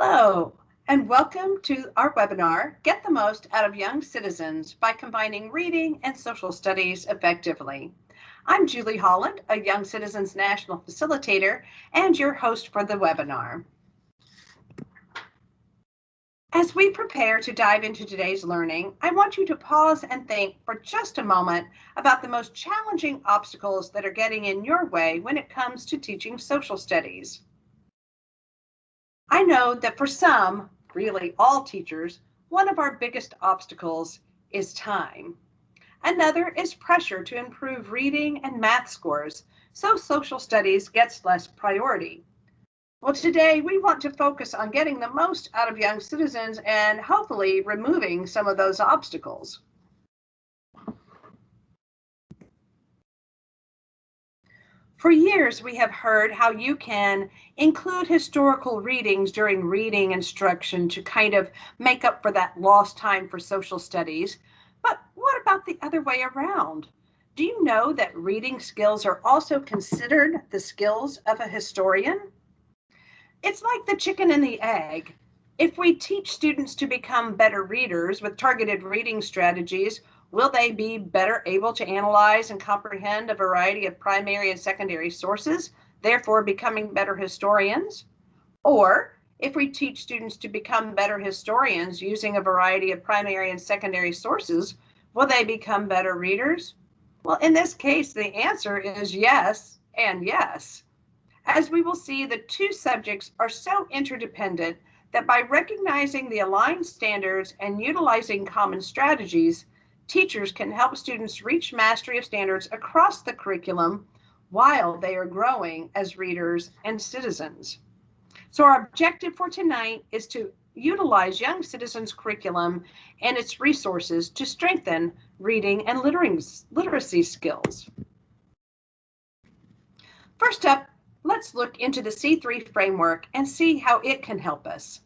Hello, and welcome to our webinar, Get the Most Out of Young Citizens by Combining Reading and Social Studies Effectively. I'm Julie Holland, a Young Citizens National Facilitator and your host for the webinar. As we prepare to dive into today's learning, I want you to pause and think for just a moment about the most challenging obstacles that are getting in your way when it comes to teaching social studies. I know that for some, really all teachers, one of our biggest obstacles is time. Another is pressure to improve reading and math scores, so social studies gets less priority. Well, today we want to focus on getting the most out of young citizens and hopefully removing some of those obstacles. For years, we have heard how you can include historical readings during reading instruction to kind of make up for that lost time for social studies. But what about the other way around? Do you know that reading skills are also considered the skills of a historian? It's like the chicken and the egg. If we teach students to become better readers with targeted reading strategies, will they be better able to analyze and comprehend a variety of primary and secondary sources, therefore becoming better historians? Or if we teach students to become better historians using a variety of primary and secondary sources, will they become better readers? Well, in this case, the answer is yes and yes. As we will see, the two subjects are so interdependent that by recognizing the aligned standards and utilizing common strategies, teachers can help students reach mastery of standards across the curriculum while they are growing as readers and citizens. So our objective for tonight is to utilize Young Citizens curriculum and its resources to strengthen reading and literacy skills. First up, let's look into the C3 framework and see how it can help us.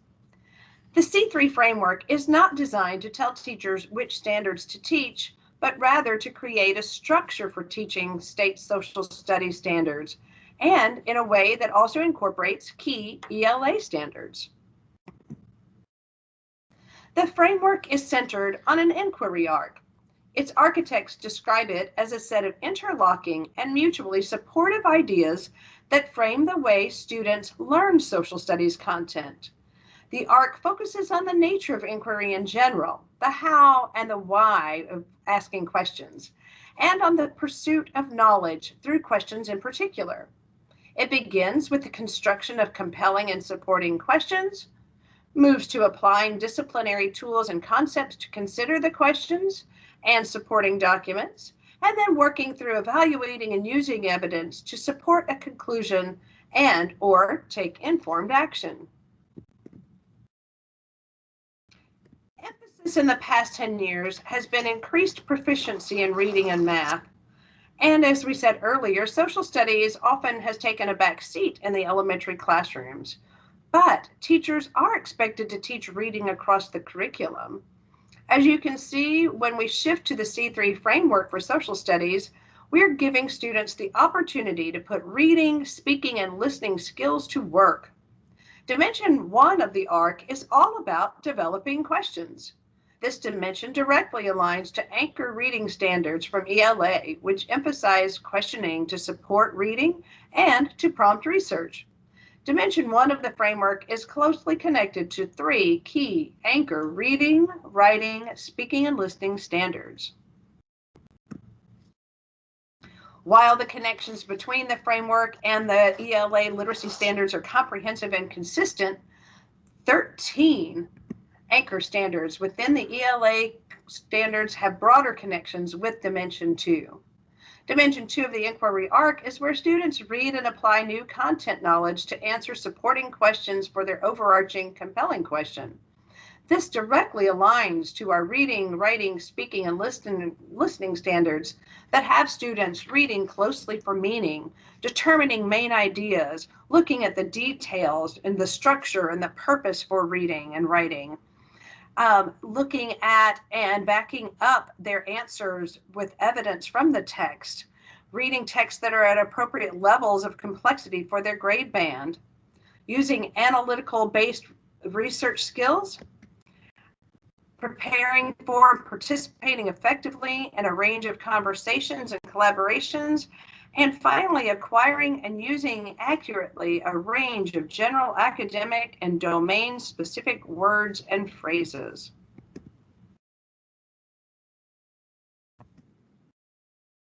The C3 framework is not designed to tell teachers which standards to teach, but rather to create a structure for teaching state social studies standards, and in a way that also incorporates key ELA standards. The framework is centered on an inquiry arc. Its architects describe it as a set of interlocking and mutually supportive ideas that frame the way students learn social studies content. The arc focuses on the nature of inquiry in general, the how and the why of asking questions, and on the pursuit of knowledge through questions in particular. It begins with the construction of compelling and supporting questions, moves to applying disciplinary tools and concepts to consider the questions and supporting documents, and then working through evaluating and using evidence to support a conclusion and or take informed action. Emphasis in the past 10 years has been increased proficiency in reading and math. And as we said earlier, social studies often has taken a back seat in the elementary classrooms. But teachers are expected to teach reading across the curriculum. As you can see, when we shift to the C3 framework for social studies, we're giving students the opportunity to put reading, speaking, and listening skills to work. Dimension 1 of the arc is all about developing questions. This dimension directly aligns to anchor reading standards from ELA, which emphasize questioning to support reading and to prompt research. Dimension 1 of the framework is closely connected to 3 key anchor reading, writing, speaking, and listening standards. While the connections between the framework and the ELA literacy standards are comprehensive and consistent, 13 anchor standards within the ELA standards have broader connections with Dimension 2. Dimension 2 of the inquiry arc is where students read and apply new content knowledge to answer supporting questions for their overarching compelling question. This directly aligns to our reading, writing, speaking, and listening standards that have students reading closely for meaning, determining main ideas, looking at the details and the structure and the purpose for reading and writing. Looking at and backing up their answers with evidence from the text, reading texts that are at appropriate levels of complexity for their grade band, using analytical-based research skills, preparing for and participating effectively in a range of conversations and collaborations, and finally, acquiring and using accurately a range of general academic and domain-specific words and phrases.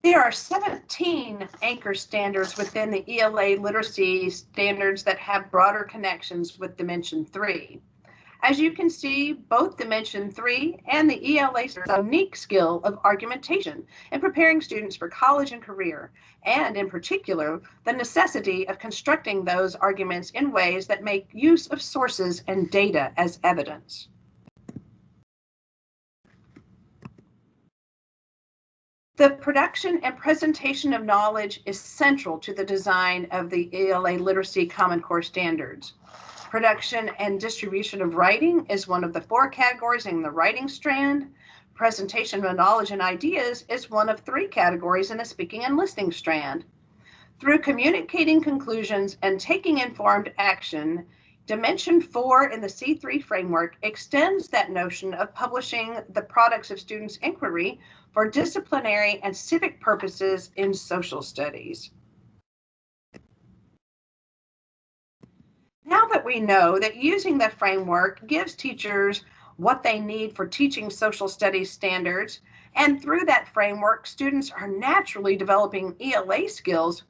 There are 17 anchor standards within the ELA literacy standards that have broader connections with Dimension 3. As you can see, both Dimension 3 and the ELA have a unique skill of argumentation in preparing students for college and career, and in particular, the necessity of constructing those arguments in ways that make use of sources and data as evidence. The production and presentation of knowledge is central to the design of the ELA Literacy Common Core Standards. Production and distribution of writing is one of the 4 categories in the writing strand. Presentation of knowledge and ideas is one of 3 categories in the speaking and listening strand. Through communicating conclusions and taking informed action, Dimension 4 in the C3 framework extends that notion of publishing the products of students' inquiry for disciplinary and civic purposes in social studies. Now that we know that using the framework gives teachers what they need for teaching social studies standards, and through that framework, students are naturally developing ELA skills,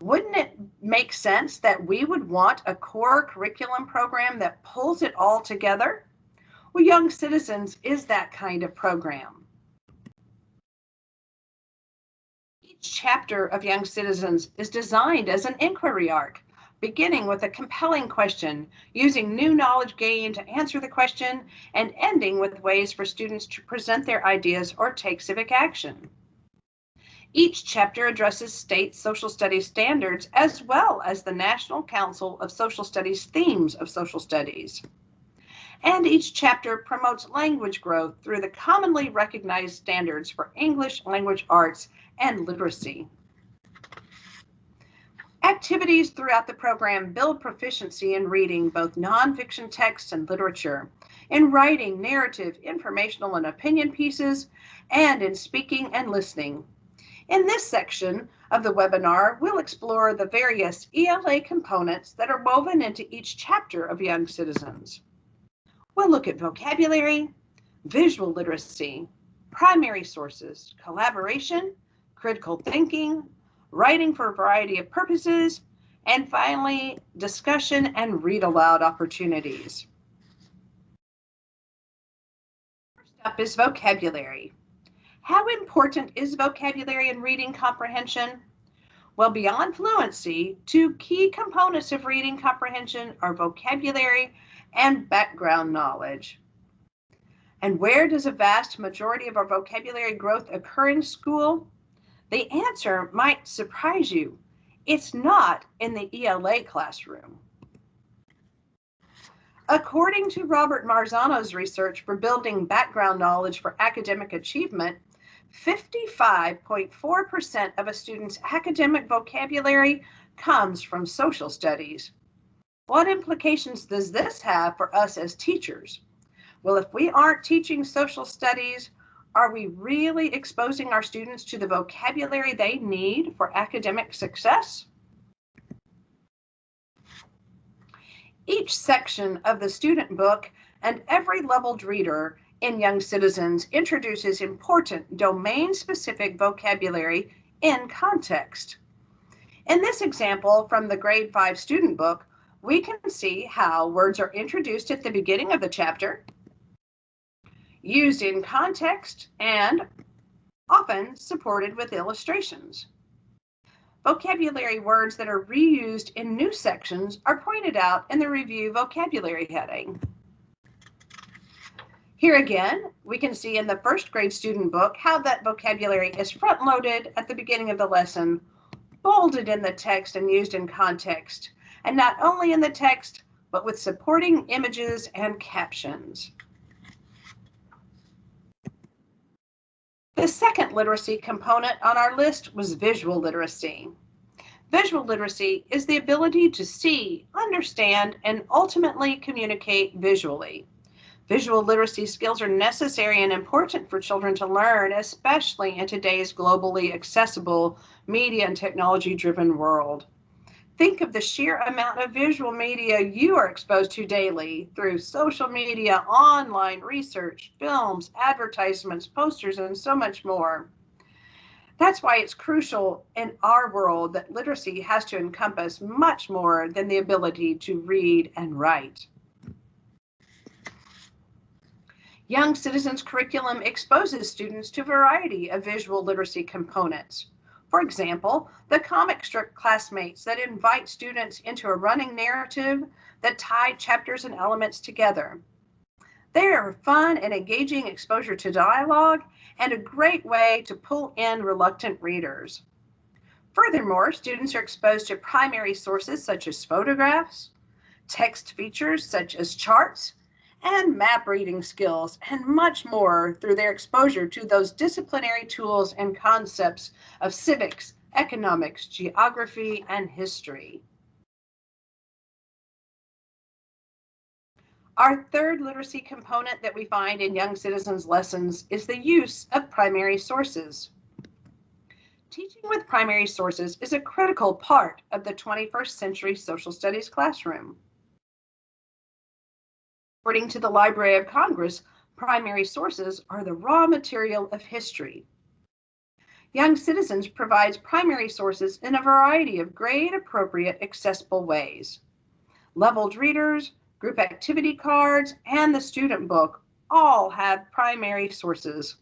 wouldn't it make sense that we would want a core curriculum program that pulls it all together? Well, Young Citizens is that kind of program. Each chapter of Young Citizens is designed as an inquiry arc, beginning with a compelling question, using new knowledge gained to answer the question, and ending with ways for students to present their ideas or take civic action. Each chapter addresses state social studies standards as well as the National Council of Social Studies themes of social studies. And each chapter promotes language growth through the commonly recognized standards for English language arts and literacy. Activities throughout the program build proficiency in reading both nonfiction texts and literature, in writing narrative, informational, and opinion pieces, and in speaking and listening. In this section of the webinar, we'll explore the various ELA components that are woven into each chapter of Young Citizens. We'll look at vocabulary, visual literacy, primary sources, collaboration, critical thinking, writing for a variety of purposes, and finally, discussion and read aloud opportunities. First up is vocabulary. How important is vocabulary in reading comprehension? Well, beyond fluency, 2 key components of reading comprehension are vocabulary and background knowledge. And where does a vast majority of our vocabulary growth occur in school? The answer might surprise you. It's not in the ELA classroom. According to Robert Marzano's research for building background knowledge for academic achievement, 55.4% of a student's academic vocabulary comes from social studies. What implications does this have for us as teachers? Well, if we aren't teaching social studies, are we really exposing our students to the vocabulary they need for academic success? Each section of the student book and every leveled reader in Young Citizens introduces important domain-specific vocabulary in context. In this example from the Grade 5 student book, we can see how words are introduced at the beginning of the chapter, used in context, and often supported with illustrations. Vocabulary words that are reused in new sections are pointed out in the Review Vocabulary heading. Here again, we can see in the first grade student book how that vocabulary is front-loaded at the beginning of the lesson, bolded in the text and used in context, and not only in the text, but with supporting images and captions. The second literacy component on our list was visual literacy. Visual literacy is the ability to see, understand, and ultimately communicate visually. Visual literacy skills are necessary and important for children to learn, especially in today's globally accessible media and technology-driven world. Think of the sheer amount of visual media you are exposed to daily through social media, online research, films, advertisements, posters, and so much more. That's why it's crucial in our world that literacy has to encompass much more than the ability to read and write. Young Citizens curriculum exposes students to a variety of visual literacy components. For example, the comic strip Classmates that invite students into a running narrative that tie chapters and elements together. They are fun and engaging exposure to dialogue and a great way to pull in reluctant readers. Furthermore, students are exposed to primary sources such as photographs, text features such as charts, and map reading skills, and much more through their exposure to those disciplinary tools and concepts of civics, economics, geography, and history. Our third literacy component that we find in Young Citizens lessons is the use of primary sources. Teaching with primary sources is a critical part of the 21st century social studies classroom. According to the Library of Congress, primary sources are the raw material of history. Young Citizens provides primary sources in a variety of grade-appropriate, accessible ways. Leveled readers, group activity cards, and the student book all have primary sources.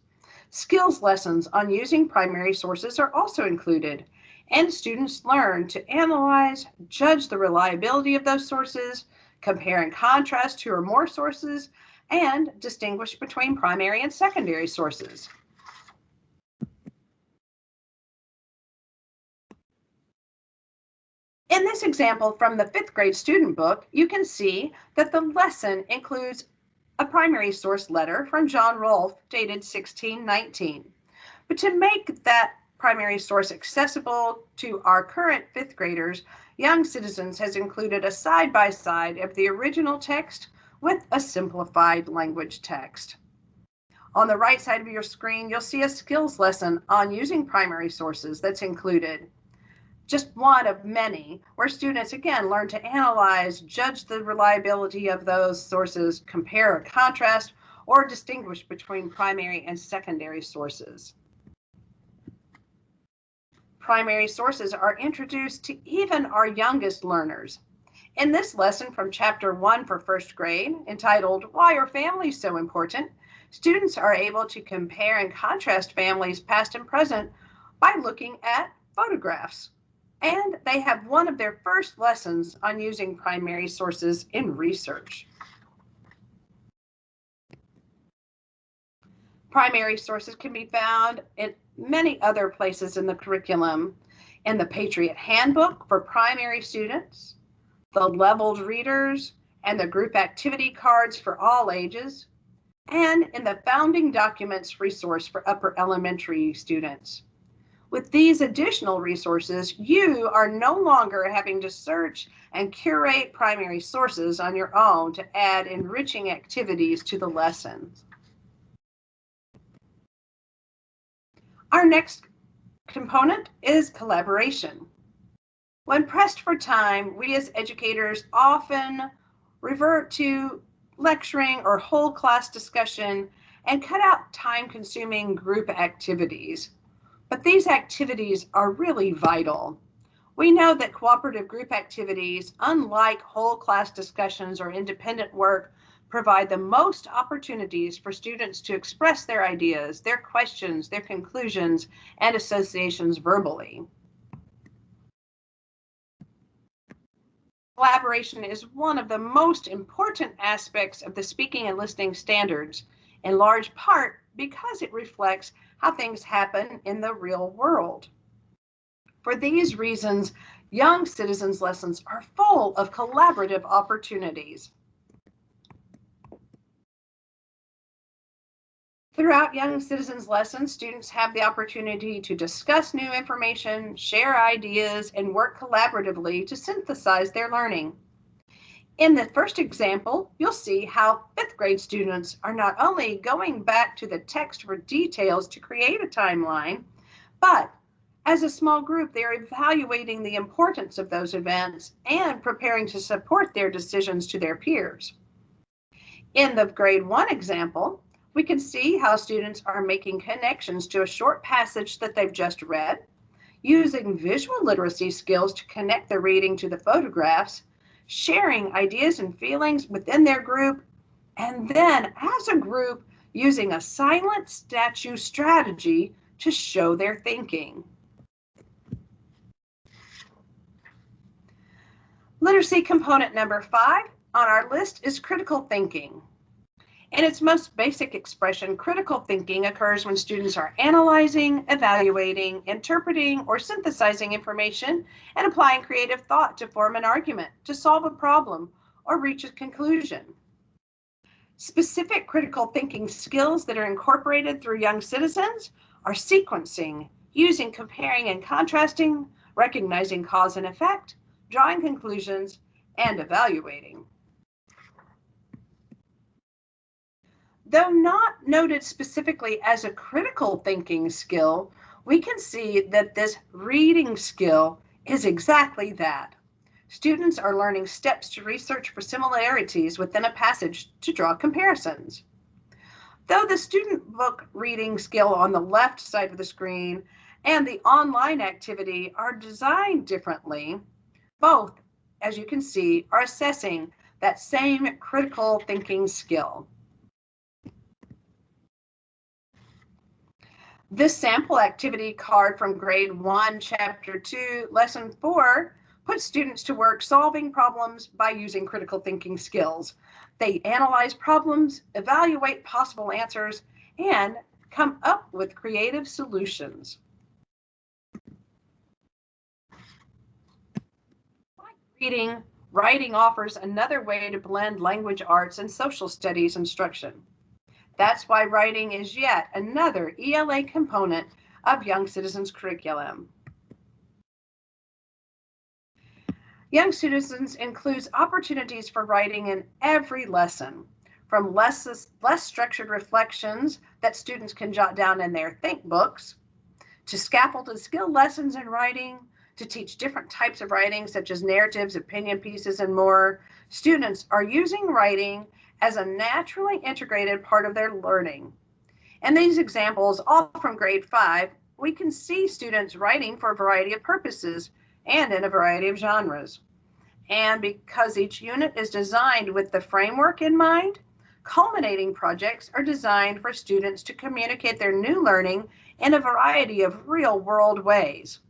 Skills lessons on using primary sources are also included, and students learn to analyze, judge the reliability of those sources, compare and contrast two or more sources, and distinguish between primary and secondary sources. In this example from the 5th grade student book, you can see that the lesson includes a primary source letter from John Rolfe dated 1619. But to make that primary source accessible to our current 5th graders, Young Citizens has included a side-by-side of the original text with a simplified language text. On the right side of your screen, you'll see a skills lesson on using primary sources that's included. Just one of many, where students again learn to analyze, judge the reliability of those sources, compare or contrast, or distinguish between primary and secondary sources. Primary sources are introduced to even our youngest learners. In this lesson from Chapter 1 for 1st grade, entitled Why Are Families So Important?, students are able to compare and contrast families past and present by looking at photographs. And they have one of their first lessons on using primary sources in research. Primary sources can be found in many other places in the curriculum, in the Patriot Handbook for primary students, the leveled readers, and the group activity cards for all ages, and in the Founding Documents resource for upper elementary students. With these additional resources, you are no longer having to search and curate primary sources on your own to add enriching activities to the lessons. Our next component is collaboration. When pressed for time, we as educators often revert to lecturing or whole class discussion and cut out time-consuming group activities. But these activities are really vital. We know that cooperative group activities, unlike whole class discussions or independent work, provide the most opportunities for students to express their ideas, their questions, their conclusions, and associations verbally. Collaboration is one of the most important aspects of the speaking and listening standards, in large part because it reflects how things happen in the real world. For these reasons, Young Citizens lessons are full of collaborative opportunities. Throughout Young Citizens lessons, students have the opportunity to discuss new information, share ideas, and work collaboratively to synthesize their learning. In the first example, you'll see how 5th grade students are not only going back to the text for details to create a timeline, but as a small group, they're evaluating the importance of those events and preparing to support their decisions to their peers. In the grade 1 example, we can see how students are making connections to a short passage that they've just read, using visual literacy skills to connect the reading to the photographs, sharing ideas and feelings within their group, and then as a group using a silent statue strategy to show their thinking. Literacy component number 5 on our list is critical thinking. In its most basic expression, critical thinking occurs when students are analyzing, evaluating, interpreting, or synthesizing information and applying creative thought to form an argument, to solve a problem, or reach a conclusion. Specific critical thinking skills that are incorporated through Young Citizens are sequencing, using comparing and contrasting, recognizing cause and effect, drawing conclusions, and evaluating. Though not noted specifically as a critical thinking skill, we can see that this reading skill is exactly that. Students are learning steps to research for similarities within a passage to draw comparisons. Though the student book reading skill on the left side of the screen and the online activity are designed differently, both, as you can see, are assessing that same critical thinking skill. This sample activity card from grade 1, chapter 2, lesson 4 puts students to work solving problems by using critical thinking skills. They analyze problems, evaluate possible answers, and come up with creative solutions. Like reading, writing offers another way to blend language arts and social studies instruction. That's why writing is yet another ELA component of Young Citizens curriculum. Young Citizens includes opportunities for writing in every lesson, from less structured reflections that students can jot down in their think books, to scaffolded skill lessons in writing, to teach different types of writing such as narratives, opinion pieces, and more. Students are using writing as a naturally integrated part of their learning. In these examples, all from grade 5, we can see students writing for a variety of purposes and in a variety of genres. And because each unit is designed with the framework in mind, culminating projects are designed for students to communicate their new learning in a variety of real-world ways.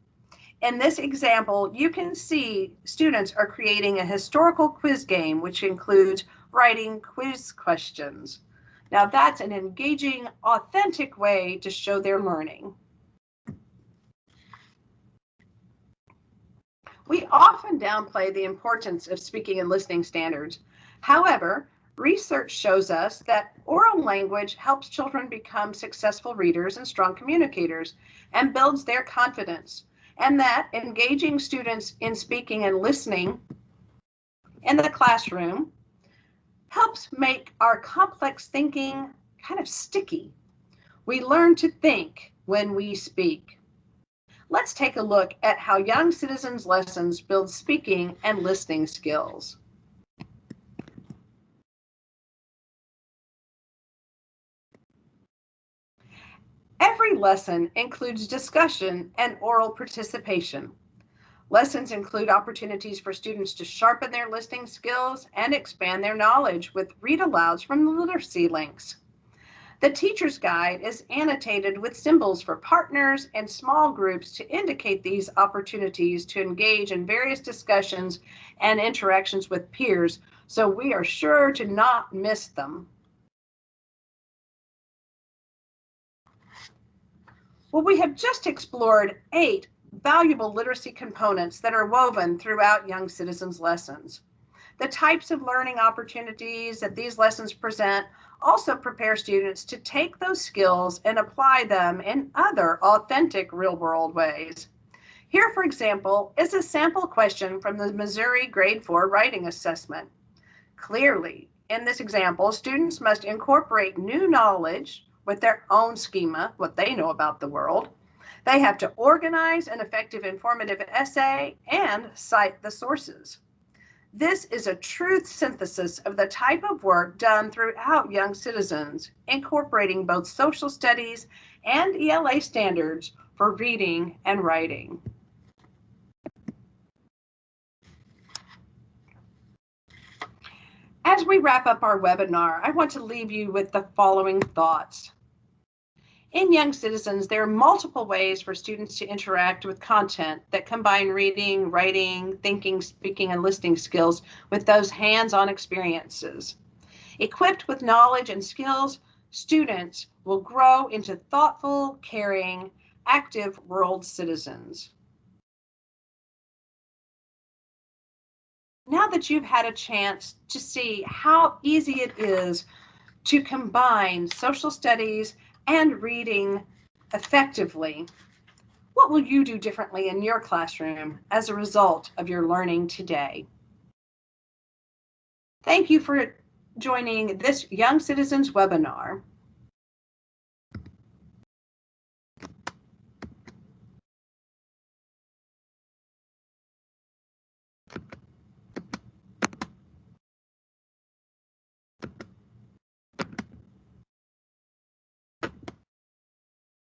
In this example, you can see students are creating a historical quiz game, which includes writing quiz questions. Now that's an engaging, authentic way to show their learning. We often downplay the importance of speaking and listening standards. However, research shows us that oral language helps children become successful readers and strong communicators and builds their confidence, and that engaging students in speaking and listening in the classroom helps make our complex thinking kind of sticky. We learn to think when we speak. Let's take a look at how Young Citizens lessons build speaking and listening skills. Every lesson includes discussion and oral participation. Lessons include opportunities for students to sharpen their listening skills and expand their knowledge with read-alouds from the literacy links. The teacher's guide is annotated with symbols for partners and small groups to indicate these opportunities to engage in various discussions and interactions with peers, so we are sure to not miss them. Well, we have just explored 8 valuable literacy components that are woven throughout Young Citizens lessons. The types of learning opportunities that these lessons present also prepare students to take those skills and apply them in other authentic real-world ways. Here, for example, is a sample question from the Missouri Grade 4 Writing Assessment. Clearly, in this example, students must incorporate new knowledge with their own schema, what they know about the world. They have to organize an effective informative essay and cite the sources. This is a truth synthesis of the type of work done throughout Young Citizens, incorporating both social studies and ELA standards for reading and writing. As we wrap up our webinar, I want to leave you with the following thoughts. In Young Citizens, there are multiple ways for students to interact with content that combine reading, writing, thinking, speaking, and listening skills with those hands-on experiences. Equipped with knowledge and skills, students will grow into thoughtful, caring, active world citizens. Now that you've had a chance to see how easy it is to combine social studies and reading effectively, what will you do differently in your classroom as a result of your learning today? Thank you for joining this Young Citizens webinar.